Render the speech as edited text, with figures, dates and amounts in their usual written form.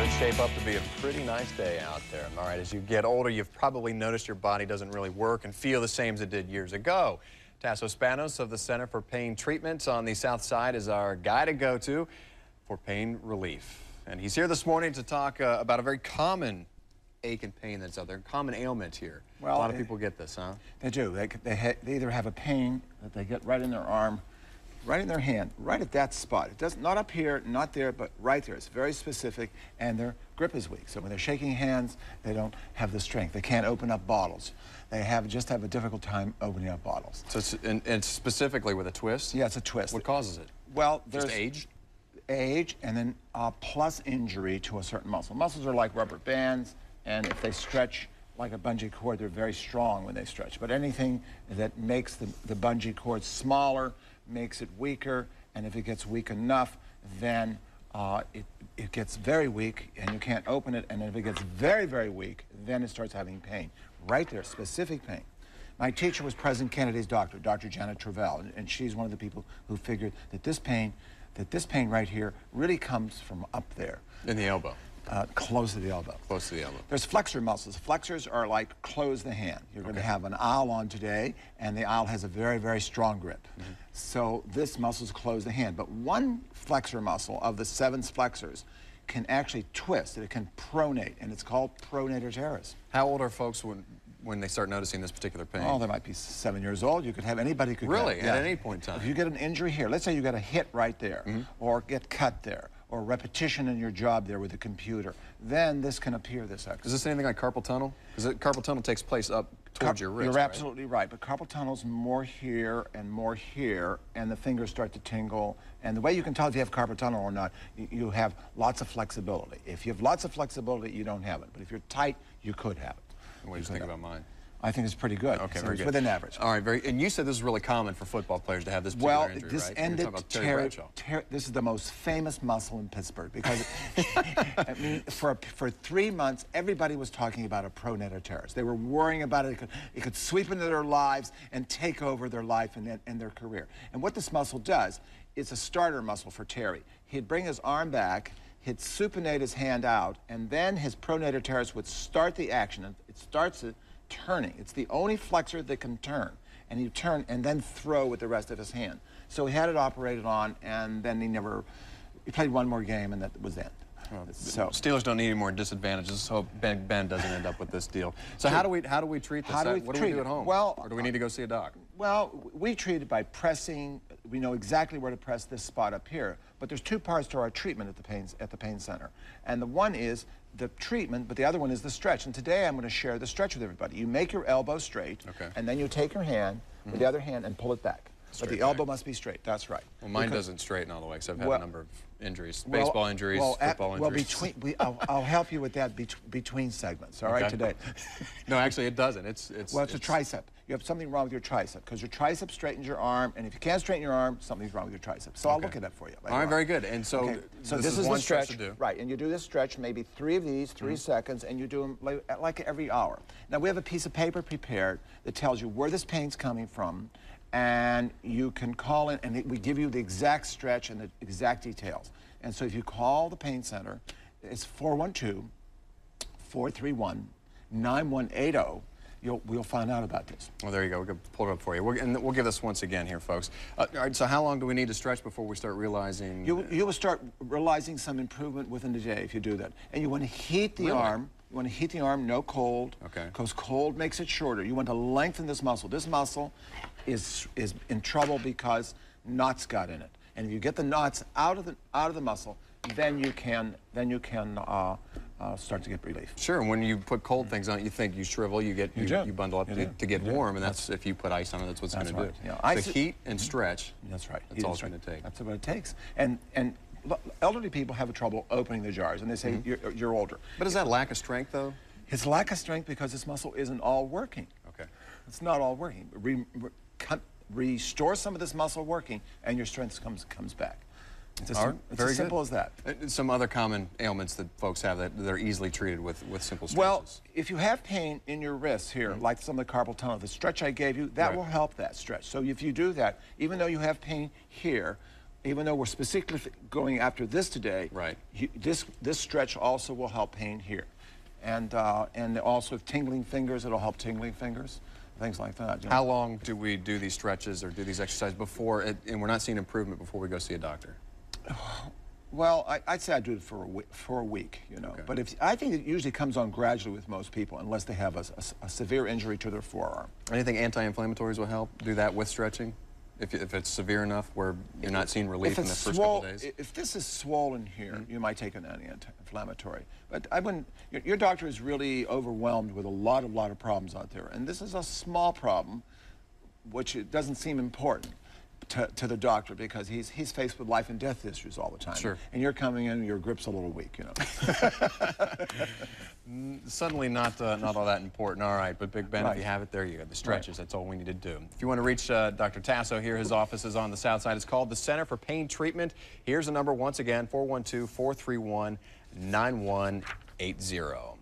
Should shape up to be a pretty nice day out there. All right, as you get older, you've probably noticed your body doesn't really work and feel the same as it did years ago. Tasso Spanos of the Center for Pain Treatment on the South Side is our guy to go to for pain relief. And he's here this morning to talk about a very common ache and pain that's out there, common ailment here. Well, a lot of people get this, huh? They do. They either have a pain that they get right in their arm, right in their hand, right at that spot. It doesn't, not up here, not there, but right there. It's very specific, and their grip is weak. So when they're shaking hands, they don't have the strength. They can't open up bottles. They just have a difficult time opening up bottles. So it's specifically with a twist? Yeah, it's a twist. What causes it? Well, there's just age? Age, and then plus injury to a certain muscle. Muscles are like rubber bands, and if they stretch like a bungee cord, they're very strong when they stretch. But anything that makes the bungee cord smaller makes it weaker, and if it gets weak enough, then it gets very weak, and you can't open it, and if it gets very, very weak, then it starts having pain. Right there, specific pain. My teacher was President Kennedy's doctor, Dr. Janet Travell, and she's one of the people who figured that this pain right here really comes from up there. In the elbow. Close to the elbow. Close to the elbow. There's flexor muscles. Flexors are like close the hand. You're going to have an aisle on today, and the aisle has a very, very strong grip. So this muscle's close the hand. But one flexor muscle of the 7 flexors can actually twist. It can pronate, and it's called pronator teres. How old are folks when they start noticing this particular pain? Oh, they might be 7 years old. You could have anybody could really get, at any point in time. If you get an injury here, let's say you get a hit right there, or get cut there, or repetition in your job there with the computer, then this can appear, this exercise. Is this anything like carpal tunnel? Because carpal tunnel takes place up towards your wrist, You're absolutely right, but carpal tunnel's more here, and the fingers start to tingle. And the way you can tell if you have carpal tunnel or not, you have lots of flexibility. If you have lots of flexibility, you don't have it. But if you're tight, you could have it. What do you think about mine? I think it's pretty good. Okay, so very it's good. within average. All right, and you said this is really common for football players to have this particular injury, this right? ended Terry this is the most famous muscle in Pittsburgh because I mean, for 3 months, everybody was talking about a pronator teres. They were worrying about it. It could sweep into their lives and take over their life and their career. And what this muscle does, it's a starter muscle for Terry. He'd bring his arm back, he'd supinate his hand out, and then his pronator teres would start the action. And it starts it turning. It's the only flexor that can turn. And he'd turn and then throw with the rest of his hand. So he had it operated on, and then he played one more game, and that was it. So Steelers don't need any more disadvantages, so Ben doesn't end up with this deal. So how do we treat this? What do we do at home? Well, or do we need to go see a doc? Well, we treat it by pressing. We know exactly where to press this spot up here. But there's 2 parts to our treatment at the pain center. And the one is the treatment, but the other one is the stretch. And today I'm going to share the stretch with everybody. You make your elbow straight, and then you take your hand with the other hand and pull it back. But the elbow must be straight. That's right. Well, mine doesn't straighten all the way, because I've had a number of injuries, baseball injuries, football injuries. Well, I'll help you with that between segments. All right, today. No, actually, it doesn't. It's a tricep. You have something wrong with your tricep because your tricep straightens your arm, and if you can't straighten your arm, something's wrong with your tricep. So I'll look at that for you. All right, very good. And so, this is one the stretch to do. Right, and you do this stretch, maybe 3 of these, 3 seconds, and you do them like every hour. Now we have a piece of paper prepared that tells you where this pain's coming from, and you can call in, and we give you the exact stretch and the exact details. And so if you call the pain center, it's 412-431-9180. We'll find out about this. Well, there you go. We'll pull it up for you. And we'll give this once again here, folks. All right, so how long do we need to stretch before we start realizing? You will start realizing some improvement within the day if you do that. And you want to heat the arm. You want to heat the arm, no cold. Okay. Because cold makes it shorter. You want to lengthen this muscle. This muscle is in trouble because knots got in it. And if you get the knots out of the muscle, then you can start to get relief. Sure. And when you put cold things on it, you think you shrivel, you bundle up to get warm, and that's if you put ice on it, that's what's going to do. Yeah. So heat and stretch. That's right. That's all it's going to take. That's what it takes. And elderly people have trouble opening the jars, and they say you're older. But is that lack of strength, though? It's lack of strength because this muscle isn't all working. Okay. It's not all working. Restore some of this muscle working, and your strength comes back. It's as simple as that. Some other common ailments that folks have that they're easily treated with simple stretches. Well, if you have pain in your wrists here, like some of the carpal tunnel, the stretch I gave you, that will help that stretch. So if you do that, even though you have pain here, even though we're specifically going after this today, Right. This stretch also will help pain here. And also tingling fingers, it'll help tingling fingers, things like that. You know? How long do we do these stretches or do these exercises before, and we're not seeing improvement before we go see a doctor? Well, I'd say I do it for a week, you know. Okay. But I think it usually comes on gradually with most people, unless they have a severe injury to their forearm. Anything anti-inflammatories will help? Do that with stretching? If it's severe enough where you're not seeing relief in the first couple of days? If this is swollen here, you might take an anti-inflammatory. But I wouldn't. Your doctor is really overwhelmed with a lot of problems out there, and this is a small problem, which it doesn't seem important to the doctor because he's faced with life and death issues all the time. Sure. And you're coming in, your grip's a little weak, you know. Suddenly not all that important. All right, but Big Ben, Right. if you have it, there you go. The stretches, Right. that's all we need to do. If you want to reach Dr. Tasso here, his office is on the south side. It's called the Center for Pain Treatment. Here's the number once again, 412-431-9180.